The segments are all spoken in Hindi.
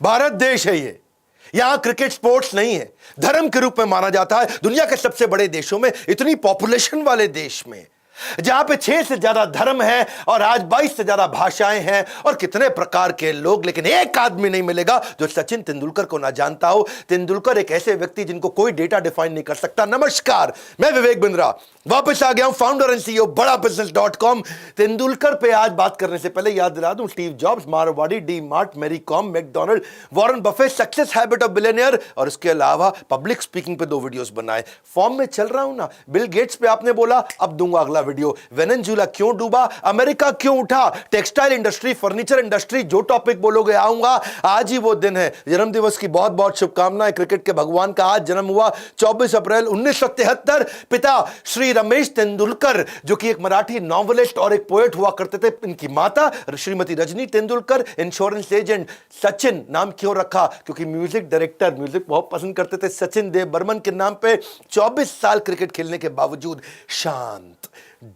भारत देश है ये, यहां क्रिकेट स्पोर्ट्स नहीं है, धर्म के रूप में माना जाता है। दुनिया के सबसे बड़े देशों में, इतनी पॉपुलेशन वाले देश में, जहां पे 6 से ज्यादा धर्म है और आज 22 से ज्यादा भाषाएं हैं और कितने प्रकार के लोग, लेकिन एक आदमी नहीं मिलेगा जो सचिन तेंदुलकर को ना जानता हो। तेंदुलकर एक ऐसे व्यक्ति जिनको कोई डेटा डिफाइन नहीं कर सकता। नमस्कार, मैं विवेक बिंद्रा वापस आ गया हूं, फाउंडर एंड सीईओ बड़ाबिजनेस.com। तेंदुलकर पे आज बात करने से पहले याद दिला दूं, Steve Jobs, Marwari, D Mart, Mary Kom, McDonald, Warren Buffett, success habit of billionaire और इसके अलावा पब्लिक स्पीकिंग पे 2 वीडियोस बनाए। फॉर्म में चल रहा हूं ना। बिल गेट्स पे आपने बोला, अब दूंगा अगला वीडियो। वेनेजुएला क्यों डूबा, अमेरिका क्यों उठा, टेक्सटाइल इंडस्ट्री, फर्नीचर इंडस्ट्री, जो टॉपिक बोलोगे आऊंगा। आज ही वो दिन है। जन्मदिवस की बहुत बहुत शुभकामनाएं। क्रिकेट के भगवान का आज जन्म हुआ 24 अप्रैल 1973। पिता श्री रमेश तेंदुलकर, जो कि एक मराठी नॉवेलिस्ट और एक पोएट हुआ करते थे। इनकी माता श्रीमती रजनी तेंदुलकर। Insurance agent. सचिन नाम क्यों रखा, क्योंकि म्यूजिक डायरेक्टर, म्यूजिक बहुत पसंद करते थे। सचिन देव बर्मन के नाम पे 24 साल क्रिकेट खेलने के बावजूद शांत,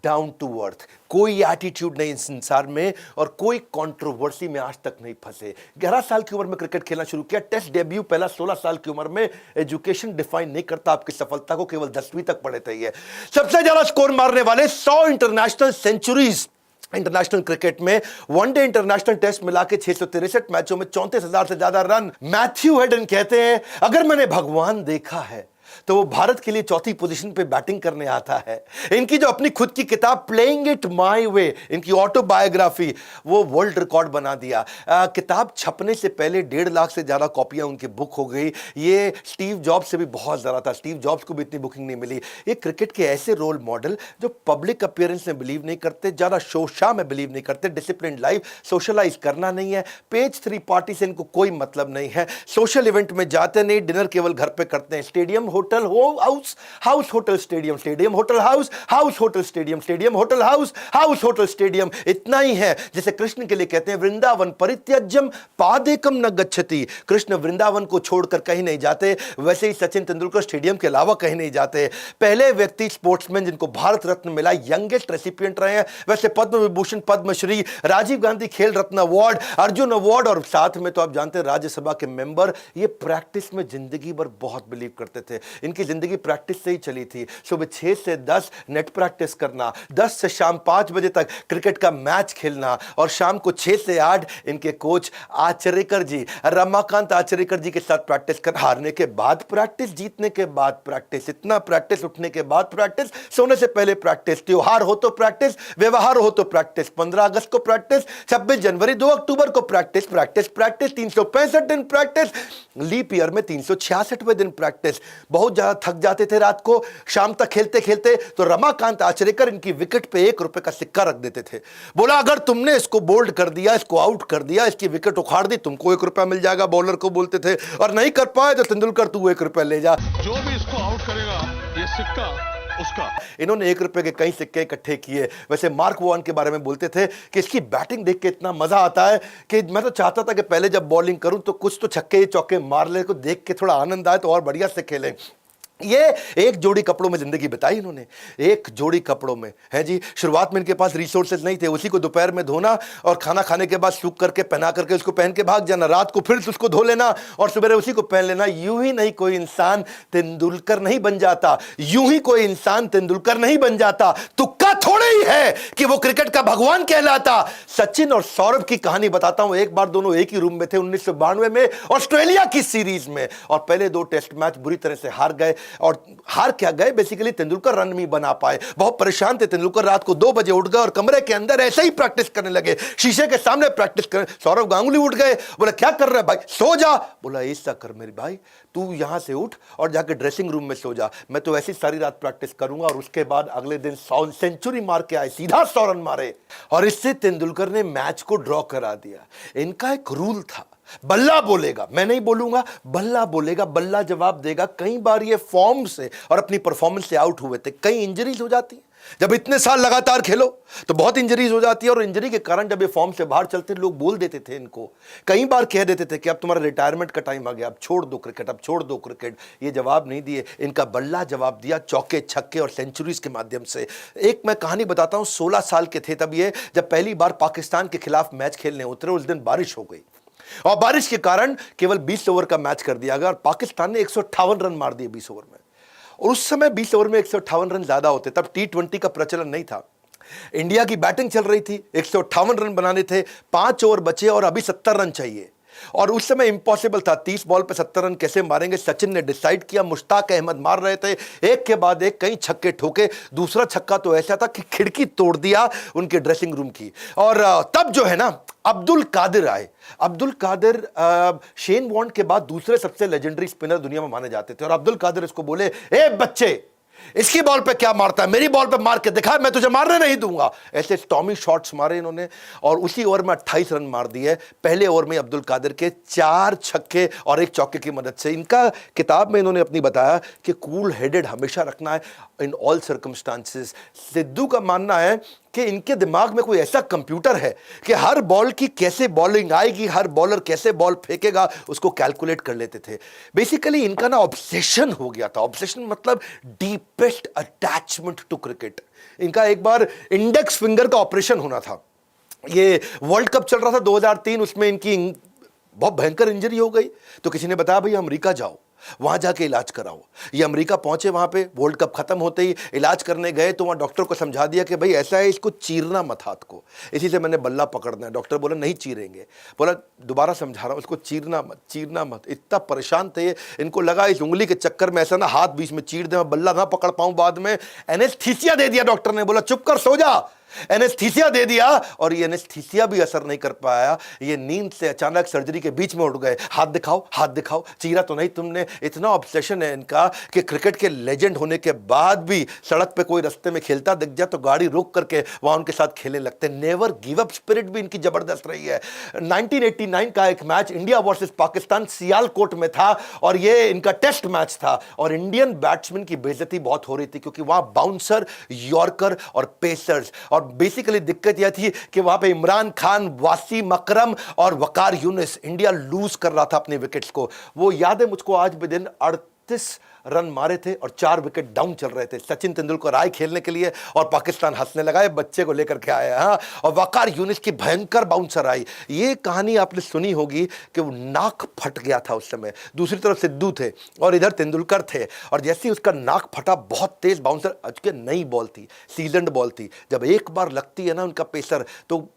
डाउन टू अर्थ, कोई एटीट्यूड नहीं इस संसार में और कोई कंट्रोवर्सी में आज तक नहीं फंसे। 11 साल की उम्र में क्रिकेट खेलना शुरू किया। टेस्ट डेब्यू पहला 16 साल की उम्र में। एजुकेशन डिफाइन नहीं करता आपकी सफलता को, केवल 10वीं तक पढ़े थे। ये सबसे ज्यादा स्कोर मारने वाले 100 इंटरनेशनल सेंचुरीज इंटरनेशनल क्रिकेट में, वनडे इंटरनेशनल टेस्ट मिला के 663 मैचों में 34,000 से ज्यादा रन। मैथ्यू हेडन कहते हैं, अगर मैंने भगवान देखा है तो वो भारत के लिए 4थी पोजीशन पे बैटिंग करने आता है। इनकी जो अपनी खुद की किताब प्लेइंग इट माय वे, इनकी ऑटोबायोग्राफी, वो वर्ल्ड रिकॉर्ड बना दिया। किताब छपने से पहले 1.5 लाख से ज्यादा कॉपियां उनकी बुक हो गई। ये स्टीव जॉब्स से भी बहुत ज्यादा था। स्टीव जॉब्स को भी इतनी बुकिंग नहीं मिली। ये क्रिकेट के ऐसे रोल मॉडल जो पब्लिक अपीयरेंस में बिलीव नहीं करते, ज्यादा शो शाह में बिलीव नहीं करते, डिसिप्लिन लाइफ, सोशलाइज करना नहीं है, पेज 3 पार्टी से इनको कोई मतलब नहीं है, सोशल इवेंट में जाते नहीं, डिनर केवल घर पे करते हैं। Stadium hotel house, house hotel stadium, stadium hotel house, house hotel stadium, stadium hotel house, house hotel stadium. इतना ही है। जैसे कृष्ण के लिए कहते हैं, वृंदावन परित्यज्यम पादेकम न गच्छति। कृष्ण वृंदावन को छोड़कर कहीं नहीं जाते, वैसे ही सचिन तेंदुलकर स्टेडियम के अलावा कहीं नहीं जाते। पहले व्यक्ति स्पोर्ट्समैन जिनको भारत रत्न मिला, यंगेस्ट रेसिपिएंट रहे हैं। वैसे पद्म विभूषण, पद्मश्री, राजीव गांधी खेल रत्न अवार्ड, अर्जुन अवार्ड और साथ में तो आप जानते हैं राज्यसभा के मेंबर। ये प्रैक्टिस में जिंदगी भर बहुत बिलीव करते थे। इनकी जिंदगी प्रैक्टिस से ही चली थी। सुबह 6 से 10 नेट प्रैक्टिस करना, 10 से शाम 5 बजे तक क्रिकेट का मैच खेलना और शाम को 6 से 8 इनके कोच आचरेकर जी, रमाकांत आचरेकर जी के साथ प्रैक्टिस कर, हारने के बाद प्रैक्टिस, जीतने के बाद प्रैक्टिस, इतना प्रैक्टिस, उठने के बाद प्रैक्टिस, सोने से पहले प्रैक्टिस, त्योहार हो तो प्रैक्टिस, व्यवहार हो तो प्रैक्टिस, 15 अगस्त को प्रैक्टिस, 26 जनवरी, 2 अक्टूबर को प्रैक्टिस, प्रैक्टिस प्रैक्टिस, 365 दिन प्रैक्टिस, लीप ईयर में 366वें दिन प्रैक्टिस। बहुत ज्यादा थक जाते थे रात को, शाम तक खेलते खेलते, तो रमाकांत आचरेकर इनकी विकेट पे 1 रुपए का सिक्का रख देते थे। बोला, अगर तुमने इसको बोल्ड कर दिया, इसको आउट कर दिया, इसकी विकेट उखाड़ दी, तुमको 1 रुपया मिल जाएगा। बॉलर को बोलते थे, और नहीं कर पाए तो तेंदुलकर तू 1 रुपया ले जा, जो भी इसको आउट करेगा ये सिक्का उसका। इन्होंने 1 रुपए के कई सिक्के इकट्ठे किए। वैसे मार्क वॉन के बारे में बोलते थे कि इसकी बैटिंग देख के इतना मजा आता है कि मैं तो चाहता था कि पहले जब बॉलिंग करूं तो कुछ तो छक्के चौके मार ले, को देख के थोड़ा आनंद आए तो और बढ़िया से खेलें। ये एक जोड़ी कपड़ों में जिंदगी बिताई इन्होंने, एक जोड़ी कपड़ों में है जी। शुरुआत में इनके पास रिसोर्सेज नहीं थे, उसी को दोपहर में धोना और खाना खाने के बाद सूख करके पहना करके उसको पहन के भाग जाना, रात को फिर उसको धो लेना और सुबह उसी को पहन लेना। यूं ही नहीं कोई इंसान तेंदुलकर नहीं बन जाता, यूं ही कोई इंसान तेंदुलकर नहीं बन जाता। तुक्का थोड़े ही है कि वो क्रिकेट का भगवान कहलाता। सचिन और सौरभ की कहानी बताता हूं। एक बार दोनों एक ही रूम में थे 1992 में ऑस्ट्रेलिया की सीरीज में, और पहले 2 टेस्ट मैच बुरी तरह से हार गए। और हार क्या गए, बेसिकली तेंदुलकर रन नहीं बना पाए। बहुत परेशान थे तेंदुलकर। रात को 2 बजे उठ गए और कमरे के अंदर ऐसे ही प्रैक्टिस करने लगे, शीशे के सामने प्रैक्टिस कर। सौरभ गांगुली उठ गए, बोला क्या कर रहा है भाई, सो जा। बोला ऐसा कर मेरे भाई, तू यहां से उठ और जाकर ड्रेसिंग रूम में सो जा, मैं तो ऐसी सारी रात प्रैक्टिस करूंगा। और उसके बाद अगले दिन 100 सेंचुरी मार के आए, सीधा 100 रन मारे और इससे तेंदुलकर ने मैच को ड्रॉ करा दिया। इनका एक रूल था, बल्ला बोलेगा, मैं नहीं बोलूंगा, बल्ला बोलेगा, बल्ला जवाब देगा। कई बार ये फॉर्म से और अपनी परफॉर्मेंस से आउट हुए थे, कई इंजरीज हो जाती है। जब इतने साल लगातार खेलो तो बहुत इंजरीज हो जाती है, और इंजरी के कारण जब ये फॉर्म से बाहर चलते लोग बोल देते थे इनको, कई बार कह देते थे कि अब तुम्हारा रिटायरमेंट का टाइम आ गया, अब छोड़ दो क्रिकेट, अब छोड़ दो क्रिकेट। ये जवाब नहीं दिए, इनका बल्ला जवाब दिया चौके छक्के और सेंचुरीज के माध्यम से। एक मैं कहानी बताता हूं, 16 साल के थे तब ये, जब पहली बार पाकिस्तान के खिलाफ मैच खेलने उतरे। उस दिन बारिश हो गई, और बारिश के कारण केवल 20 ओवर का मैच कर दिया गया और पाकिस्तान ने 158 रन मार दिए 20 ओवर में। और उस समय 20 ओवर में 158 रन ज्यादा होते, तब T20 का प्रचलन नहीं था। इंडिया की बैटिंग चल रही थी, 158 रन बनाने थे, 5 ओवर बचे और अभी 70 रन चाहिए। और उस समय इंपॉसिबल था, 30 बॉल पे 70 रन कैसे मारेंगे। सचिन ने डिसाइड किया, मुश्ताक अहमद मार रहे थे, एक के बाद एक कई छक्के ठोके। दूसरा छक्का तो ऐसा था कि खिड़की तोड़ दिया उनके ड्रेसिंग रूम की। और तब जो है ना, अब्दुल कादिर आए। अब्दुल कादिर शेन वॉर्न के बाद दूसरे सबसे लेजेंडरी स्पिनर दुनिया में माने जाते थे। और अब्दुल कादिर इसको बोले, ए बच्चे, इसकी बॉल पे क्या मारता है, मेरी बॉल पे मार के दिखा, मैं तुझे मारने नहीं दूंगा। ऐसे स्टॉमी शॉट्स मारे इन्होंने और उसी ओवर में 28 रन मार दिए। पहले ओवर में अब्दुल कादिर के 4 छक्के और 1 चौके की मदद से। इनका किताब में इन्होंने अपनी बताया कि कूल हेडेड हमेशा रखना है इन ऑल सर्कमस्टांसेस। सिद्धू का मानना है कि इनके दिमाग में कोई ऐसा कंप्यूटर है कि हर बॉल की कैसे बॉलिंग आएगी, हर बॉलर कैसे बॉल फेंकेगा, उसको कैलकुलेट कर लेते थे। बेसिकली इनका ना ऑब्सेशन हो गया था। ऑब्सेशन मतलब डीपेस्ट अटैचमेंट टू क्रिकेट। इनका एक बार इंडेक्स फिंगर का ऑपरेशन होना था। ये वर्ल्ड कप चल रहा था 2003, उसमें इनकी बहुत भयंकर इंजरी हो गई। तो किसी ने बताया, भाई अमेरिका जाओ, वहां जाके इलाज कराओ। ये अमेरिका पहुंचे, वहां पे वर्ल्ड कप खत्म होते ही इलाज करने गए तो वहां डॉक्टर को समझा दिया कि भाई ऐसा है, इसको चीरना मत हाथ को, इसी से मैंने बल्ला पकड़ना है। डॉक्टर बोला नहीं चीरेंगे। बोला दोबारा समझा रहा हूं, उसको चीरना मत, चीरना मत। इतना परेशान थे, इनको लगा इस उंगली के चक्कर में ऐसा ना हाथ बीच में चीर दे, मैं बल्ला ना पकड़ पाऊं बाद में। एनेस्थीसिया दे दिया डॉक्टर ने, बोला चुप कर, सो जा। एनेस्थीसिया दे दिया और ये एनेस्थीसिया भी असर नहीं कर पाया। ये नींद से अचानक सर्जरी के बीच में उठ गए। हाथ दिखाओ, हाथ दिखाओ, चीरा तो नहीं तुमने। इतना ऑब्सेशन है इनका कि क्रिकेट के लेजेंड होने के बाद भी सड़क पे कोई रास्ते में खेलता दिख जाए तो गाड़ी रोक करके वहां उनके साथ खेलने लगते। नेवर गिव अप स्पिरिट भी इनकी जबरदस्त रही है। 1989 का एक match India versus Pakistan Sialkot में था और ये इनका टेस्ट मैच था और इंडियन बैट्समैन की बेइज्जती बहुत हो रही थी क्योंकि वहां बाउंसर, यॉर्कर और पेसर्स। और बेसिकली दिक्कत यह थी कि वहां पे इमरान खान, वासीम अकरम और वकार यूनिस, इंडिया लूज कर रहा था अपने विकेट्स को। वो याद है मुझको आज भी दिन, 38 रन मारे थे और 4 विकेट डाउन चल रहे थे। सचिन तेंदुलकर आए खेलने के लिए और पाकिस्तान हंसने लगा, ये बच्चे को लेकर के आया। हाँ, और वकार यूनिस की भयंकर बाउंसर आई। ये कहानी आपने सुनी होगी कि वो नाक फट गया था उस समय। दूसरी तरफ सिद्धू थे और इधर तेंदुलकर थे और जैसे ही उसका नाक फटा, बहुत तेज बाउंसर, अच्छी नई बॉल थी, सीजन्ड बॉल थी। जब एक बार लगती है ना उनका पेसर तो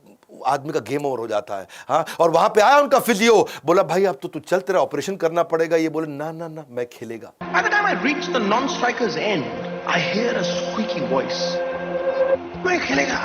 आदमी का गेम ओवर हो जाता है। हाँ, और वहां पे आया उनका फिजियो, बोला भाई अब तो तू चल, तेरा ऑपरेशन करना पड़ेगा। ये बोले ना ना ना, मैं खेलेगा। By the time I reach the non-striker's end, I hear a squeaky voice. मैं खेलेगा,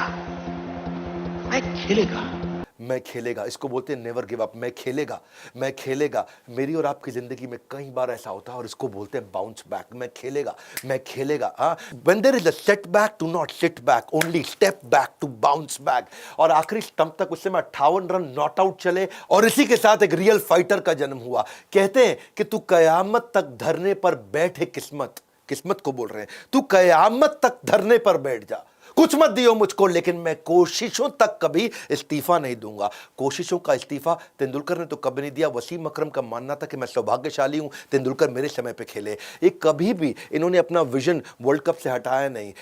मैं खेलेगा, मैं खेलेगा। इसको बोलते हैं नेवर गिव अप। मैं खेलेगा, मैं खेलेगा। मेरी और आपकी जिंदगी में कई बार ऐसा होता है और इसको बोलते हैं बाउंस बैक। मैं खेलेगा, मैं खेलेगा। When there is a setback, do not sit back, only step back to bounce back। और आखिरी स्टंप तक उस समय 58 रन नॉट आउट चले और इसी के साथ एक रियल फाइटर का जन्म हुआ। कहते हैं कि तू कयामत तक धरने पर बैठ है, किस्मत को बोल रहे हैं, तू कयामत तक धरने पर बैठ जा, कुछ मत दियो मुझको, लेकिन मैं कोशिशों तक कभी इस्तीफा नहीं दूंगा। कोशिशों का इस्तीफा तेंदुलकर ने तो कभी नहीं दिया। वसीम अकरम का मानना था कि मैं सौभाग्यशाली हूं, तेंदुलकर मेरे समय पे खेले। ये कभी भी इन्होंने अपना विजन वर्ल्ड कप से हटाया नहीं।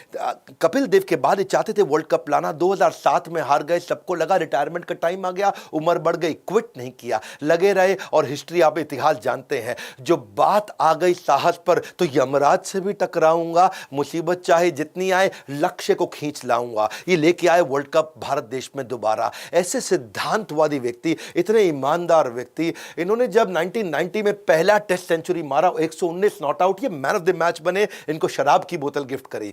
कपिल देव के बाद ये चाहते थे वर्ल्ड कप लाना, 2007 में हार गए, सबको लगा रिटायरमेंट का टाइम आ गया, उम्र बढ़ गई, क्विट नहीं किया, लगे रहे और हिस्ट्री आप इतिहास जानते हैं। जो बात आ गई साहस पर तो यमराज से भी टकराऊंगा, मुसीबत चाहे जितनी आए, लक्ष्य को खींच लाऊंगा। ये लेके आए वर्ल्ड कप भारत देश में दोबारा। ऐसे सिद्धांतवादी व्यक्ति, इतने ईमानदार व्यक्ति, इन्होंने जब 1990 में पहला टेस्ट सेंचुरी मारा, 119 नॉट आउट, ये मैन ऑफ द मैच बने। इनको शराब की बोतल गिफ्ट करी,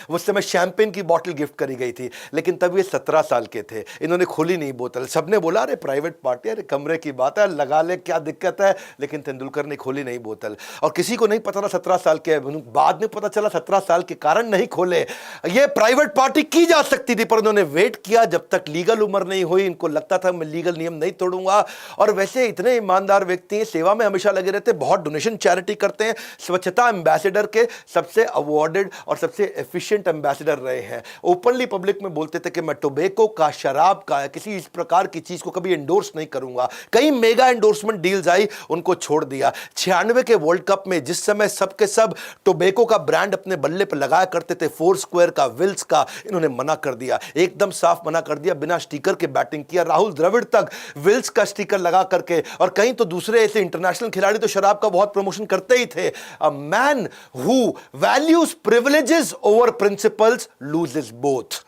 उस समय शैंपेन की बोतल गिफ्ट करी गई थी, लेकिन तब ये 17 साल के थे। इन्होंने खोली नहीं बोतल। सबने बोला अरे प्राइवेट पार्टी, अरे कमरे की बात है, लगा ले, क्या दिक्कत है, लेकिन तेंदुलकर ने खोली नहीं बोतल। और किसी को नहीं पता था 17 साल के, बाद में पता चला 17 साल के कारण नहीं खोले। ये प्राइवेट पार्टी की जा सकती थी पर उन्होंने वेट किया जब तक लीगल उम्र नहीं हुई। इनको लगता था मैं लीगल नियम नहीं तोड़ूंगा। और वैसे इतने ईमानदार व्यक्ति हैं, सेवा में हमेशा लगे रहते हैं, बहुत डोनेशन चैरिटी करते हैं, स्वच्छता एम्बेसडर के सबसे अवार्डेड और सबसे एफिशिएंट एम्बेसडर रहे हैं। ओपनली पब्लिक में बोलते थे कि मैं टोबैको का, शराब का, किसी इस प्रकार की चीज को कभी एंडोर्स नहीं करूंगा। कई मेगा एंडोर्समेंट डील्स आई, उनको छोड़ दिया। 96 के वर्ल्ड कप में जिस समय सबके सब टोबैको का ब्रांड अपने बल्ले पर लगाया करते थे, फोर स्क्वायर का, विल्स का, का इन्होंने मना कर दिया, एकदम साफ मना कर दिया, बिना स्टिकर के बैटिंग किया। राहुल द्रविड़ तक विल्स का स्टिकर लगा करके, और कहीं तो दूसरे ऐसे इंटरनेशनल खिलाड़ी तो शराब का बहुत प्रमोशन करते ही थे। A man who values privileges over principles loses both.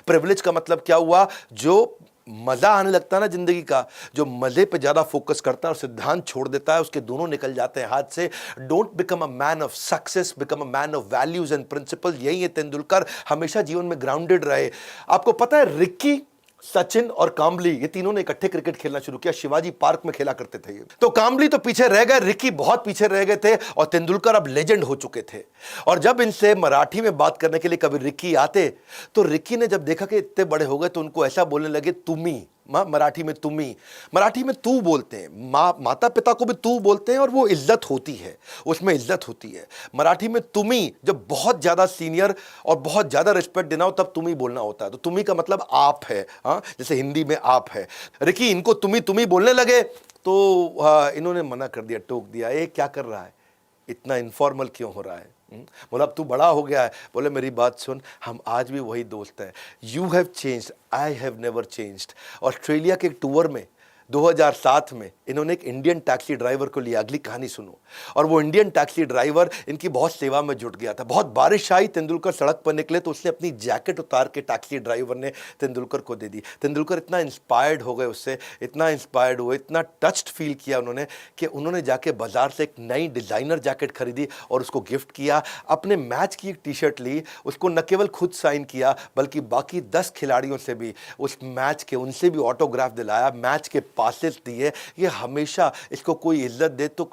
Privilege का मतलब क्या हुआ? जो मजा आने लगता है ना जिंदगी का, जो मजे पे ज्यादा फोकस करता है और सिद्धांत छोड़ देता है, उसके दोनों निकल जाते हैं हाथ से। Don't become a man of success, become a man of values and principle. यही है तेंदुलकर, हमेशा जीवन में ग्राउंडेड रहे। आपको पता है रिक्की, सचिन और काम्बली, ये तीनों ने इकट्ठे क्रिकेट खेलना शुरू किया। शिवाजी पार्क में खेला करते थे ये। तो काम्बली तो पीछे रह गए, रिक्की बहुत पीछे रह गए थे, और तेंदुलकर अब लेजेंड हो चुके थे। और जब इनसे मराठी में बात करने के लिए कभी रिक्की आते, तो रिक्की ने जब देखा कि इतने बड़े हो गए, तो उनको ऐसा बोलने लगे, तुम्ही। मराठी में तुम्ही, मराठी में तू बोलते हैं। माता पिता को भी तू बोलते हैं, और वो इज्जत होती है, उसमें इज्जत होती है। मराठी में तुम्ही, जब बहुत ज्यादा सीनियर और बहुत ज्यादा रिस्पेक्ट देना हो तब तुम्ही बोलना होता है। तो तुम्ही का मतलब आप है, जैसे हिंदी में आप है। रिकी इनको तुम्ही तुम्ही बोलने लगे, तो इन्होंने मना कर दिया, टोक दिया, ये क्या कर रहा है, इतना इनफॉर्मल क्यों हो रहा है? बोला अब तू बड़ा हो गया है। बोले मेरी बात सुन, हम आज भी वही दोस्त हैं। You have changed, I have never changed. Australia के एक टूर में 2007 में इन्होंने एक इंडियन टैक्सी ड्राइवर को लिया। अगली कहानी सुनो। और वो इंडियन टैक्सी ड्राइवर इनकी बहुत सेवा में जुट गया था। बहुत बारिश आई, तेंदुलकर सड़क पर निकले, तो उसने अपनी जैकेट उतार के टैक्सी ड्राइवर ने तेंदुलकर को दे दी। तेंदुलकर इतना इंस्पायर्ड हो गए उससे, इतना इंस्पायर्ड हुए, इतना टच्ड फील किया उन्होंने, कि उन्होंने जाके बाजार से एक नई डिज़ाइनर जैकेट खरीदी और उसको गिफ्ट किया। अपने मैच की एक टी शर्ट ली, उसको न केवल खुद साइन किया, बल्कि बाकी 10 खिलाड़ियों से भी उस मैच के, उनसे भी ऑटोग्राफ दिलाया, मैच के पासेस दिए। ये हमेशा, इसको कोई इज्जत दे तो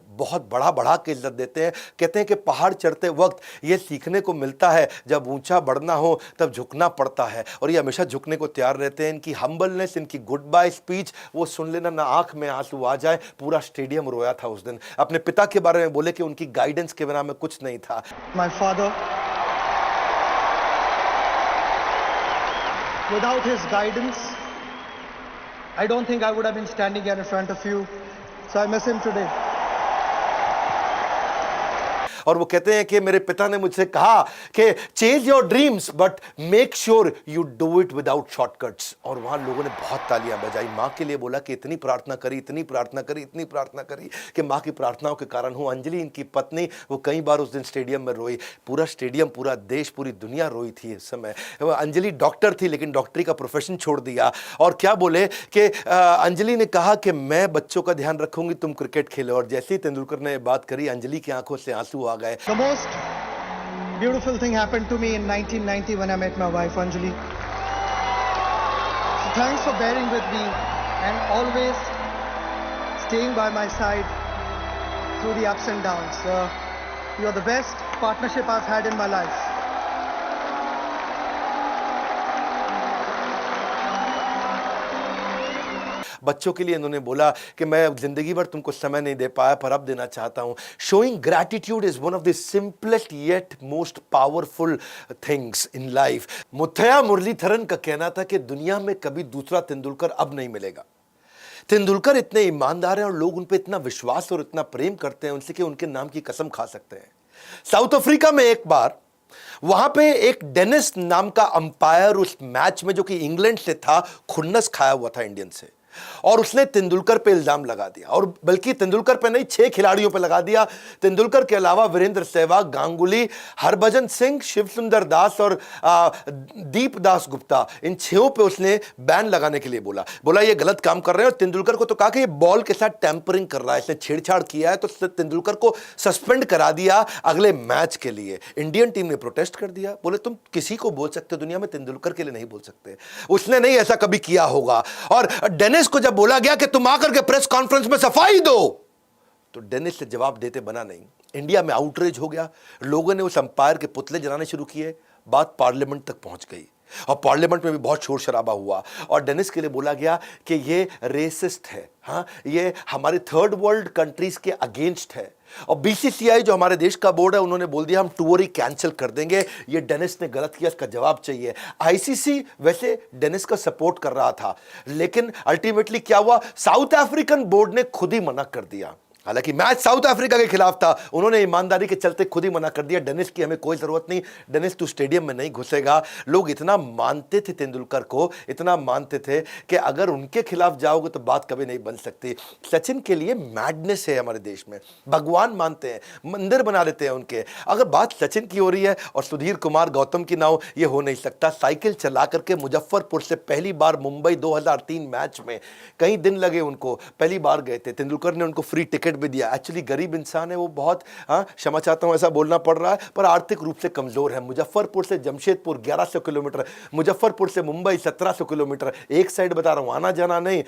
बहुत बढ़ा के इज्जत देते हैं। कहते हैं कि पहाड़ चढ़ते वक्त ये सीखने को मिलता है, जब ऊंचा बढ़ना हो तब झुकना पड़ता है, और ये हमेशा झुकने को तैयार रहते हैं। इनकी हम्बलनेस, इनकी गुड बाय स्पीच, वो सुन लेना, ना आंख में आंसू आ जाए। पूरा स्टेडियम रोया था उस दिन। अपने पिता के बारे में बोले कि उनकी गाइडेंस के बिना में कुछ नहीं था। My father, without his guidance, I don't think I would have been standing here in front of you. So I miss him today. और वो कहते हैं कि मेरे पिता ने मुझसे कहा कि chase your dreams but make sure you do it without shortcuts. और वहां लोगों ने बहुत तालियां बजाई। मां के लिए बोला कि इतनी प्रार्थना करी, इतनी प्रार्थना करी, इतनी प्रार्थना करी कि मां की प्रार्थनाओं के कारण हूं। अंजलि इनकी पत्नी, वो कई बार उस दिन स्टेडियम में रोई। पूरा स्टेडियम, पूरा देश, पूरी दुनिया रोई थी इस समय। अंजलि डॉक्टर थी, लेकिन डॉक्टरी का प्रोफेशन छोड़ दिया। और क्या बोले कि अंजलि ने कहा कि मैं बच्चों का ध्यान रखूंगी, तुम क्रिकेट खेलो। और जैसे ही तेंदुलकर ने बात करी, अंजलि की आंखों से आंसू आ गए। The most beautiful thing happened to me in 1990 when I met my wife Anjali. So thanks for bearing with me and always staying by my side through the ups and downs. You are the best partnership I've had in my life. बच्चों के लिए इन्होंने बोला कि मैं जिंदगी भर तुमको समय नहीं दे पाया, पर अब देना चाहता हूं। Showing gratitude is one of the simplest yet most powerful things in life. Muttiah Muralitharan का कहना था कि दुनिया में कभी दूसरा तेंदुलकर अब नहीं मिलेगा। तेंदुलकर इतने ईमानदार हैं और लोग उन पर इतना विश्वास और इतना प्रेम करते हैं उनसे कि उनके नाम की कसम खा सकते हैं। साउथ अफ्रीका में एक बार वहां पे एक डेनिस नाम का अंपायर उस मैच में, जो कि इंग्लैंड से था, खुन्नस खाया हुआ था इंडियन से, और उसने तेंदुलकर पे इल्जाम लगा दिया। और बल्कि तेंदुलकर पे नहीं, 6 खिलाड़ियों पे लगा दिया। तेंदुलकर के अलावा वीरेंद्र सहवाग, गांगुली, हरभजन सिंह, शिव सुंदर दास और दीप दास गुप्ता, इन 6 पे उसने बैन लगाने के लिए बोला ये गलत काम कर रहे हैं। और तेंदुलकर को तो कहा कि ये बॉल के साथ टैंपरिंग कर रहा है, इसने छेड़छाड़ किया है। तो तेंदुलकर को सस्पेंड करा दिया अगले मैच के लिए। इंडियन टीम ने प्रोटेस्ट कर दिया, बोले तुम किसी को बोल सकते हो दुनिया में, तेंदुलकर के लिए नहीं बोल सकते। उसने नहीं ऐसा कभी किया होगा। और डेनिस को जब बोला गया कि तुम आकर के प्रेस कॉन्फ्रेंस में सफाई दो, तो डेनिस से जवाब देते बना नहीं। इंडिया में आउटरीच हो गया, लोगों ने उस अंपायर के पुतले जलाने शुरू किए। बात पार्लियामेंट तक पहुंच गई और पार्लियामेंट में भी बहुत शोर शराबा हुआ। और डेनिस के लिए बोला गया कि ये रेसिस्ट है, ये हमारे थर्ड वर्ल्ड कंट्रीज के अगेंस्ट है। और बीसीसीआई जो हमारे देश का बोर्ड है, उन्होंने बोल दिया हम टूर ही कैंसिल कर देंगे। ये डेनिस ने गलत किया, इसका जवाब चाहिए। आईसीसी वैसे डेनिस का सपोर्ट कर रहा था, लेकिन अल्टीमेटली क्या हुआ, साउथ अफ्रीकन बोर्ड ने खुद ही मना कर दिया। हालांकि मैच साउथ अफ्रीका के खिलाफ था, उन्होंने ईमानदारी के चलते खुद ही मना कर दिया, डेनिस की हमें कोई जरूरत नहीं, डेनिस तू स्टेडियम में नहीं घुसेगा। लोग इतना मानते थे तेंदुलकर को, इतना मानते थे कि अगर उनके खिलाफ जाओगे तो बात कभी नहीं बन सकती। सचिन के लिए मैडनेस है हमारे देश में, भगवान मानते हैं, मंदिर बना देते हैं उनके। अगर बात सचिन की हो रही है और सुधीर कुमार गौतम की ना हो, ये हो नहीं सकता। साइकिल चला करके मुजफ्फरपुर से पहली बार मुंबई 2003 मैच में, कई दिन लगे उनको, पहली बार गए थे। तेंदुलकर ने उनको फ्री टिकट भी दिया। एक्चुअली गरीब इंसान है वो, बहुत क्षमा चाहता हूं ऐसा बोलना पड़ रहा है, पर आर्थिक रूप से कमजोर है। मुजफ्फरपुर से जमशेदपुर 1100 किलोमीटर, मुजफ्फरपुर से मुंबई 1700 किलोमीटर, एक साइड बता रहा हूं, आना जाना नहीं,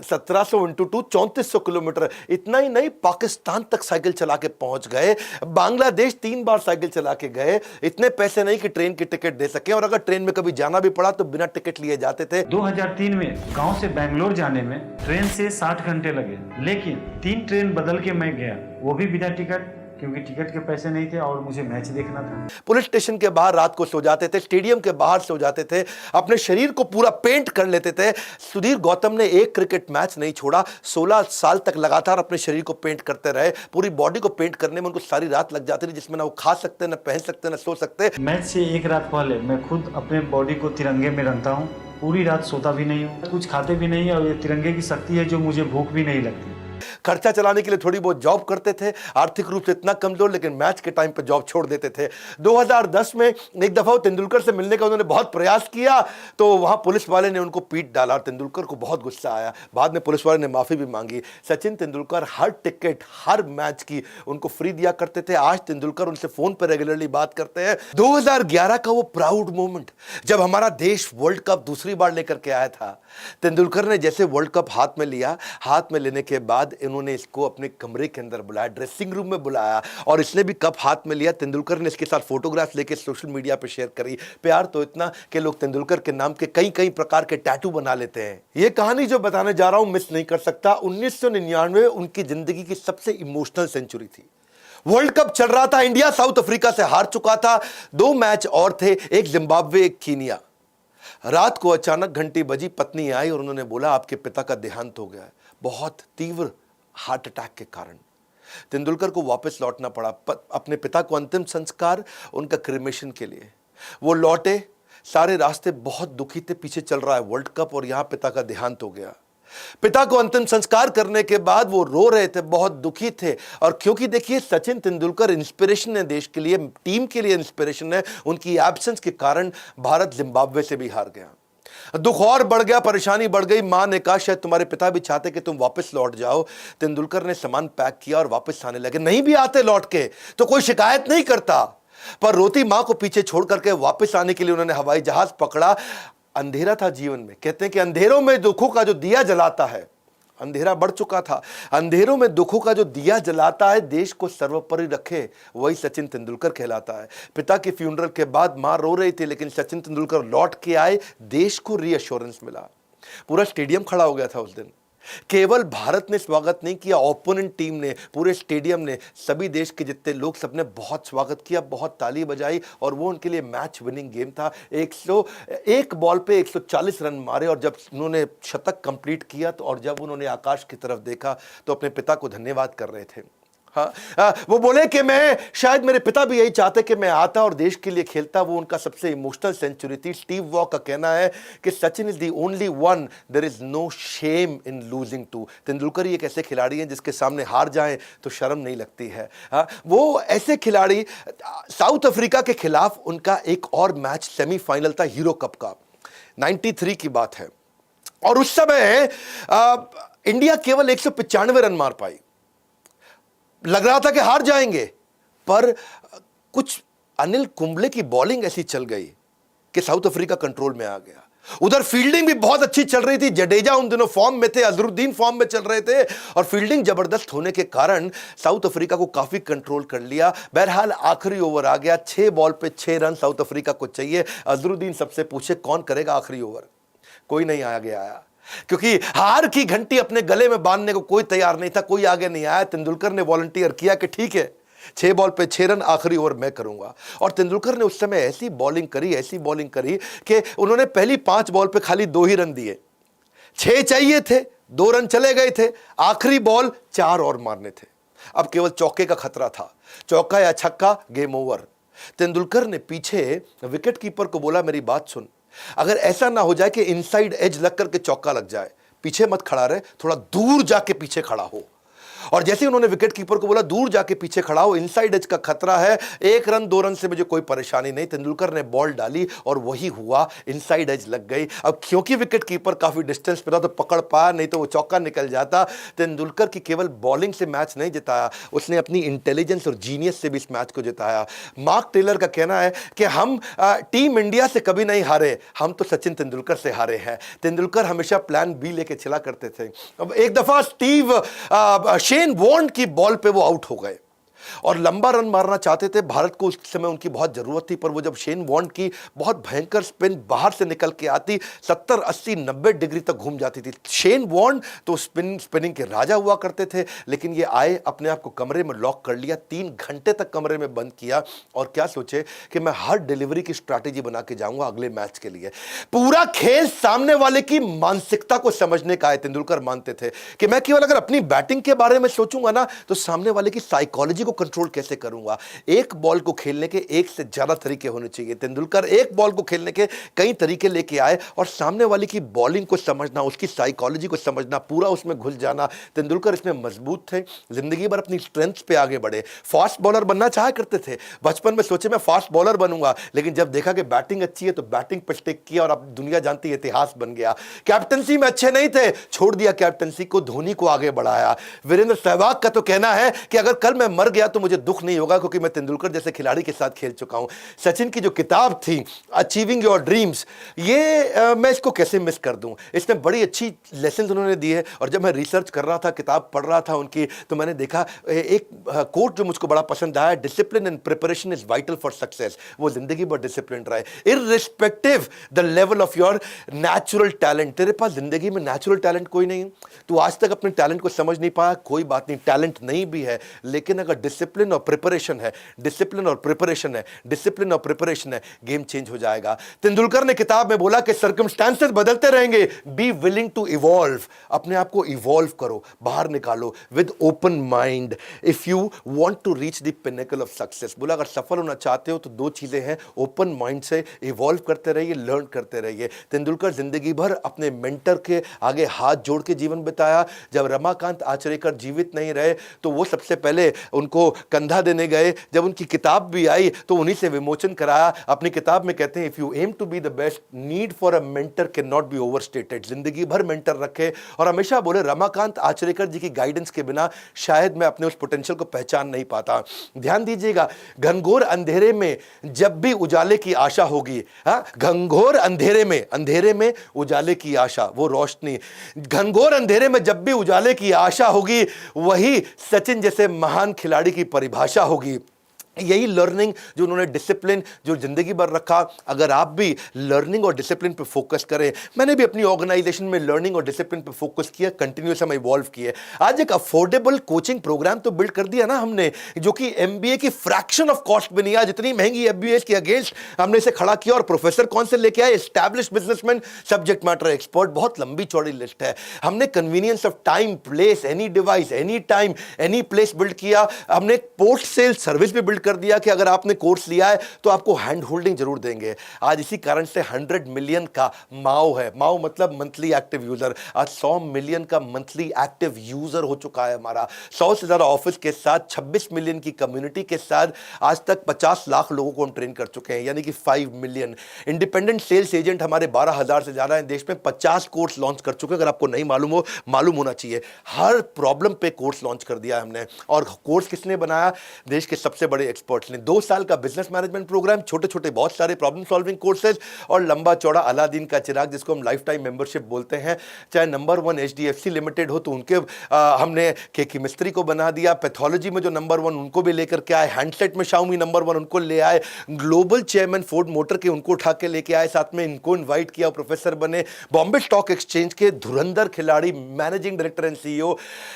1700 × 2 3400 किलोमीटर। इतना ही नहीं, पाकिस्तान तक साइकिल चला के पहुंच गए, बांग्लादेश 3 बार साइकिल चला के गए। इतने पैसे नहीं कि ट्रेन की टिकट दे सके, और अगर ट्रेन में कभी जाना भी पड़ा तो बिना टिकट लिए जाते थे। 2003 में गांव से बेंगलोर जाने में ट्रेन से 60 घंटे लगे, लेकिन 3 ट्रेन बदल के मैं गया, वो भी बिना टिकट, क्योंकि टिकट के पैसे नहीं थे और मुझे मैच देखना था। पुलिस स्टेशन के बाहर रात को सो जाते थे, स्टेडियम के बाहर सो जाते थे, अपने शरीर को पूरा पेंट कर लेते थे। सुधीर गौतम ने एक क्रिकेट मैच नहीं छोड़ा, 16 साल तक लगातार अपने शरीर को पेंट करते रहे। पूरी बॉडी को पेंट करने में उनको सारी रात लग जाती थी, जिसमें ना वो खा सकते, ना पहन सकते, ना सो सकते। मैच से एक रात पहले मैं खुद अपने बॉडी को तिरंगे में रंगता हूँ, पूरी रात सोता भी नहीं हूँ, कुछ खाते भी नहीं, और ये तिरंगे की शक्ति है जो मुझे भूख भी नहीं लगती। खर्चा चलाने के लिए थोड़ी बहुत जॉब करते थे, आर्थिक रूप से इतना कमजोर, लेकिन मैच के टाइम पे जॉब छोड़ देते थे। 2010 में एक दफा तेंदुलकर से मिलने का उन्होंने बहुत प्रयास किया, तो वहां पुलिस वाले ने उनको पीट डाला और तेंदुलकर को बहुत गुस्सा आया। बाद में पुलिस वाले ने माफी भी मांगी। सचिन तेंदुलकर हर टिकट, हर मैच की उनको फ्री दिया करते थे। आज तेंदुलकर उनसे फोन पर रेगुलरली बात करते हैं। 2011 का वो प्राउड मोमेंट जब हमारा देश वर्ल्ड कप दूसरी बार लेकर के आया था, तेंदुलकर ने जैसे वर्ल्ड कप हाथ में लिया, हाथ में लेने के बाद इन्होंने इसको अपने कमरे के अंदर बुलाया, ड्रेसिंग रूम में बुलाया, और इसने भी कप हाथ में लिया। तेंदुलकर ने इसके साथ फोटोग्राफ लेके सोशल मीडिया पे शेयर करी। प्यार तो इतना कि लोग तेंदुलकर के नाम के कई कई प्रकार के टैटू बना लेते हैं। ये कहानी जो बताने जा रहा हूं मिस नहीं कर सकता। 1999 उनकी जिंदगी की सबसे इमोशनल सेंचुरी थी। वर्ल्ड कप चल रहा था, इंडिया साउथ अफ्रीका से हार चुका था, 2 मैच और थे, एक जिम्बाब्वे एक कीनिया। रात को अचानक घंटी बजी, पत्नी आई और उन्होंने बोला आपके पिता का देहांत हो गया है, बहुत तीव्र हार्ट अटैक के कारण। तेंदुलकर को वापस लौटना पड़ा अपने पिता को अंतिम संस्कार, उनका क्रिमेशन के लिए। वो लौटे, सारे रास्ते बहुत दुखी थे, पीछे चल रहा है वर्ल्ड कप और यहां पिता का देहांत हो गया। पिता को अंतिम संस्कार करने के बाद वो रो रहे थे, बहुत दुखी थे। और क्योंकि देखिए सचिन तेंदुलकर इंस्पिरेशन है देश के लिए, टीम के लिए इंस्पिरेशन है, उनकी एब्सेंस के कारण भारत जिम्बाब्वे से भी हार गया। दुख और बढ़ गया, परेशानी बढ़ गई। मां ने कहा शायद तुम्हारे पिता भी चाहते कि तुम वापस लौट जाओ। तेंदुलकर ने सामान पैक किया और वापस आने लगे। नहीं भी आते लौट के तो कोई शिकायत नहीं करता, पर रोती मां को पीछे छोड़ करके वापस आने के लिए उन्होंने हवाई जहाज पकड़ा। अंधेरा था जीवन में, कहते हैं कि अंधेरों में दुखों का जो दिया जलाता है, अंधेरा बढ़ चुका था, अंधेरों में दुखों का जो दिया जलाता है, देश को सर्वोपरि रखे, वही सचिन तेंदुलकर कहलाता है। पिता की फ्यूनरल के बाद मां रो रही थी, लेकिन सचिन तेंदुलकर लौट के आए, देश को रीअश्योरेंस मिला। पूरा स्टेडियम खड़ा हो गया था उस दिन। केवल भारत ने स्वागत नहीं किया, ओपोनेंट टीम ने, पूरे स्टेडियम ने, सभी देश के जितने लोग, सबने बहुत स्वागत किया, बहुत ताली बजाई, और वो उनके लिए मैच विनिंग गेम था। 101 बॉल पे 140 रन मारे, और जब उन्होंने शतक कंप्लीट किया तो, और जब उन्होंने आकाश की तरफ देखा तो अपने पिता को धन्यवाद कर रहे थे। वो बोले कि मैं, शायद मेरे पिता भी यही चाहते कि मैं आता और देश के लिए खेलता। वो उनका सबसे इमोशनल सेंचुरी थी। स्टीव वॉ का कहना है कि Sachin is the only one, there is no shame in losing too. Tendulkar ही एक ऐसे खिलाड़ी हैं जिसके सामने हार जाएं तो शर्म नहीं लगती है। वो ऐसे खिलाड़ी, साउथ अफ्रीका के खिलाफ उनका एक और मैच सेमीफाइनल था हीरो कप का, 93 की बात है, और उस समय इंडिया केवल 195 रन मार पाई। लग रहा था कि हार जाएंगे, पर कुछ अनिल कुंबले की बॉलिंग ऐसी चल गई कि साउथ अफ्रीका कंट्रोल में आ गया। उधर फील्डिंग भी बहुत अच्छी चल रही थी, जडेजा उन दिनों फॉर्म में थे, अजरुद्दीन फॉर्म में चल रहे थे, और फील्डिंग जबरदस्त होने के कारण साउथ अफ्रीका को काफी कंट्रोल कर लिया। बहरहाल आखिरी ओवर आ गया, 6 बॉल पे 6 रन साउथ अफ्रीका को चाहिए। अजरुद्दीन सबसे पूछे कौन करेगा आखिरी ओवर, कोई नहीं आया, क्योंकि हार की घंटी अपने गले में बांधने को कोई तैयार नहीं था, कोई आगे नहीं आया। तेंदुलकर ने वॉलंटियर किया कि ठीक है, 6 बॉल पे 6 रन, आखिरी ओवर मैं करूंगा। और तेंदुलकर ने उस समय ऐसी बॉलिंग करी कि उन्होंने पहली 5 बॉल पे खाली 2 ही रन दिए। 6 चाहिए थे, 2 रन चले गए थे, आखिरी बॉल 4 और मारने थे। अब केवल चौके का खतरा था। चौका या छक्का, गेम ओवर। तेंदुलकर ने पीछे विकेट कीपर को बोला, मेरी बात सुन, अगर ऐसा ना हो जाए कि इनसाइड एज लग करके चौका लग जाए, पीछे मत खड़ा रहे, थोड़ा दूर जाके पीछे खड़ा हो। और जैसे उन्होंने विकेट कीपर को बोला दूर जाके पीछे खड़ा हो, इनसाइड एज का खतरा है, 1 रन 2 रन से मुझे कोई परेशानी नहीं। तेंदुलकर ने बॉल डाली और वही हुआ, इनसाइड एज लग गई। अब क्योंकि विकेट कीपर काफी डिस्टेंस पे था तो पकड़ पाया, नहीं तो वो चौका निकल जाता। तेंदुलकर की केवल बॉलिंग से मैच नहीं जिताया, उसने अपनी इंटेलिजेंस और जीनियस से भी इस मैच को जिताया। मार्क टेलर का कहना है कि हम टीम इंडिया से कभी नहीं हारे, हम तो सचिन तेंदुलकर से हारे हैं। तेंदुलकर हमेशा प्लान बी लेके चला करते थे। अब एक दफा शेन वॉर्न की बॉल पे वो आउट हो गए और लंबा रन मारना चाहते थे। भारत को उस समय उनकी बहुत जरूरत थी, पर वो जब शेन वॉर्न की बहुत भयंकर स्पिन बाहर से निकल के आती, 70, 80, 90 डिग्री तक घूम जाती थी। शेन वॉर्न तो स्पिनिंग के राजा हुआ करते थे, लेकिन ये आए, अपने आप को कमरे में लॉक कर लिया, 3 घंटे तक कमरे में बंद किया और क्या सोचे कि मैं हर डिलीवरी की स्ट्रैटेजी बना के जाऊंगा अगले मैच के लिए। पूरा खेल सामने वाले की मानसिकता को समझने का है। तेंदुलकर मानते थे कि मैं केवल अगर अपनी बैटिंग के बारे में सोचूंगा ना तो सामने वाले की साइकोलॉजी को कंट्रोल कैसे करूंगा। एक बॉल को खेलने के 1 से ज्यादा तरीके होने चाहिए। तेंदुलकर एक बॉल को खेलने के कई तरीके लेके आए और सामने वाले की बॉलिंग को समझना, उसकी साइकोलॉजी को समझना, पूरा उसमें घुस जाना। तेंदुलकर इसमें मजबूत थे, जिंदगी भर अपनी स्ट्रेंथ पे आगे बढ़े। फास्ट बॉलर बनना चाहा करते थे, बचपन में सोचे मैं फास्ट बॉलर बनूंगा, लेकिन जब देखा कि बैटिंग अच्छी है तो बैटिंग पर स्टिक किया और अब दुनिया जानती है, इतिहास बन गया। कैप्टनसी में अच्छे नहीं थे, छोड़ दिया कैप्टनसी को, धोनी को आगे बढ़ाया। वीरेंद्र सहवाग का तो कहना है कि अगर कल मैं मर गया तो मुझे दुख नहीं होगा, क्योंकि मैं तेंदुलकर जैसे खिलाड़ी के साथ खेल चुका हूं। सचिन की जो किताब थी अचीविंग योर ड्रीम्स, ये मैं इसको कैसे मिस कर दूं। इसमें बड़ी अच्छी लेसन उन्होंने दी है। और जब मैं रिसर्च कर रहा था, किताब पढ़ रहा था उनकी, तो मैंने देखा एक कोट जो मुझको बड़ा पसंद आया, discipline and preparation is vital for success. वो जिंदगी भर डिसिप्लिन रहे, irrespective the level of your natural talent. तेरे पास जिंदगी में नेचुरल टैलेंट कोई नहीं, तू आज तक अपने टैलेंट को समझ नहीं पाया, कोई बात नहीं, टैलेंट नहीं भी है, लेकिन अगर डिसिप्लिन और प्रिपरेशन है, डिसिप्लिन और प्रिपरेशन है, डिसिप्लिन और प्रिपरेशन है, गेम चेंज हो जाएगा। तेंदुलकर ने किताब में बोला कि सर्कमस्टेंसेस बदलते रहेंगे, बी विलिंग टू इवॉल्व। अपने आप को इवॉल्व करो, बाहर निकालो with open mind if you want to reach the pinnacle of success. बोला अगर सफल होना चाहते हो तो 2 चीजें हैं, ओपन माइंड से इवॉल्व करते रहिए, लर्न करते रहिए। तेंदुलकर जिंदगी भर अपने मेंटर के आगे हाथ जोड़ के जीवन बिताया। जब रमाकांत आचरेकर जीवित नहीं रहे तो वो सबसे पहले उनको कंधा देने गए। जब उनकी किताब भी आई तो उन्हीं से विमोचन कराया। अपनी किताब में कहते हैं if you aim to be the best, need for a mentor can not be overstated. जिंदगी भर मेंटर रखे और हमेशा बोले रमाकांत आचरेकर जी की गाइडेंस के बिना शायद मैं अपने उस पोटेंशियल को पहचान नहीं पाता। ध्यान दीजिएगा, घनघोर अंधेरे में जब भी उजाले की आशा होगी, घनघोर अंधेरे में उजाले की आशा, वो रोशनी, घनघोर अंधेरे में जब भी उजाले की आशा होगी, वही सचिन जैसे महान खिलाड़ी की परिभाषा होगी। यही लर्निंग जो उन्होंने डिसिप्लिन जो जिंदगी भर रखा, अगर आप भी लर्निंग और डिसिप्लिन पे फोकस करें। मैंने भी अपनी ऑर्गेनाइजेशन में लर्निंग और डिसिप्लिन पे फोकस किया, कंटिन्यूस हम इवॉल्व किए। आज एक अफोर्डेबल कोचिंग प्रोग्राम तो बिल्ड कर दिया ना हमने, जो कि एमबीए की फ्रैक्शन ऑफ कॉस्ट में नहीं। आज इतनी महंगी एमबीए के अगेंस्ट हमने इसे खड़ा किया और प्रोफेसर कौन से लेके आए, established businessman, subject matter expert, बहुत लंबी चौड़ी लिस्ट है। हमने convenience of time, place, any device, any time, any place build किया। हमने पोस्ट सेल सर्विस भी बिल्ड कर दिया कि अगर आपने कोर्स लिया है तो आपको हैंड होल्डिंग जरूर देंगे। आज इसी कारण से 100 मिलियन का माओ है, माओ मतलब मंथली एक्टिव यूजर। आज 100 मिलियन का मंथली एक्टिव यूजर हो चुका है हमारा। 100 से ज्यादा ऑफिस के साथ, 26 मिलियन की कम्युनिटी के साथ आज तक 50 लाख लोगों को हम ट्रेन कर चुके हैं, यानी कि 5 मिलियन। इंडिपेंडेंट सेल्स एजेंट हमारे 12,000 से ज्यादा हैं देश में। 50 कोर्स लॉन्च कर चुके हैं, अगर आपको नहीं मालूम हो, मालूम होना चाहिए। हर प्रॉब्लम पे कोर्स लॉन्च कर दिया हमने। और कोर्स किसने बनाया, देश के सबसे बड़े एक्सपर्ट्स ने। 2 साल का बिजनेस मैनेजमेंट प्रोग्राम, छोटे छोटे बहुत सारे प्रॉब्लम सॉल्विंग कोर्सेज और लंबा चौड़ा अलादीन का चिराग, जिसको हम लाइफ टाइम मेंबरशिप बोलते हैं। चाहे नंबर 1 HDFC लिमिटेड हो तो उनके हमने के मिस्त्री को बना दिया। पैथोलॉजी में जो नंबर 1 उनको भी लेकर के आए। हैंडसेट में Xiaomi नंबर 1 उनको ले आए। ग्लोबल चेयरमैन फोर्ड मोटर के उनको उठा के लेके आए, साथ में इनको इन्वाइट किया, प्रोफेसर बने। बॉम्बे स्टॉक एक्सचेंज के धुरंधर खिलाड़ी, managing director and CEO।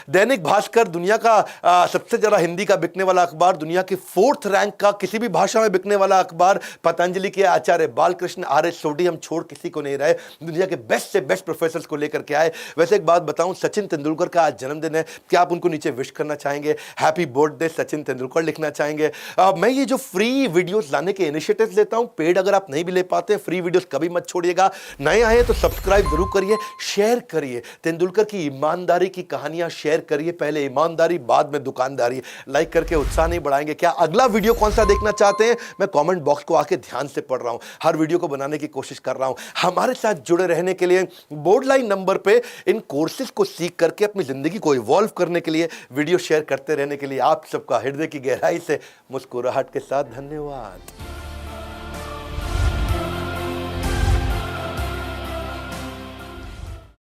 Dainik Bhaskar दुनिया का सबसे ज्यादा हिंदी का बिकने वाला अखबार, दुनिया के 4 4th रैंक का किसी भी भाषा में बिकने वाला अखबार पतंजलि के आचार्य बालकृष्ण आर्य सोडी हम छोड़ किसी को नहीं रहे, दुनिया के बेस्ट से बेस्ट प्रोफेसर्स को लेकर के आए। वैसे एक बात बताऊं, सचिन तेंदुलकर का आज जन्मदिन है, क्या आप उनको नीचे विश करना चाहेंगे? हैप्पी बर्थडे सचिन तेंदुलकर लिखना चाहेंगे? मैं ये जो फ्री वीडियोस लाने के इनिशिएटिव्स लेता हूं, पेड अगर आप नहीं भी ले पाते, फ्री वीडियोस कभी मत छोड़िएगा। नए आए तो सब्सक्राइब जरूर करिए, शेयर करिए, तेंदुलकर की ईमानदारी की कहानियां शेयर करिए, पहले ईमानदारी बाद में दुकानदारी। लाइक करके उत्साह नहीं बढ़ाएंगे? क्या अगला वीडियो कौन सा देखना चाहते हैं? मैं कमेंट बॉक्स को आके ध्यान से पढ़ रहा हूं, हर वीडियो को बनाने की कोशिश कर रहा हूं। हमारे साथ जुड़े रहने के लिए बोर्ड लाइन नंबर पे इन कोर्सेज को सीख करके अपनी जिंदगी को इवॉल्व करने के लिए, वीडियो शेयर करते रहने के लिए आप सबका हृदय की गहराई से मुस्कुराहट के साथ धन्यवाद।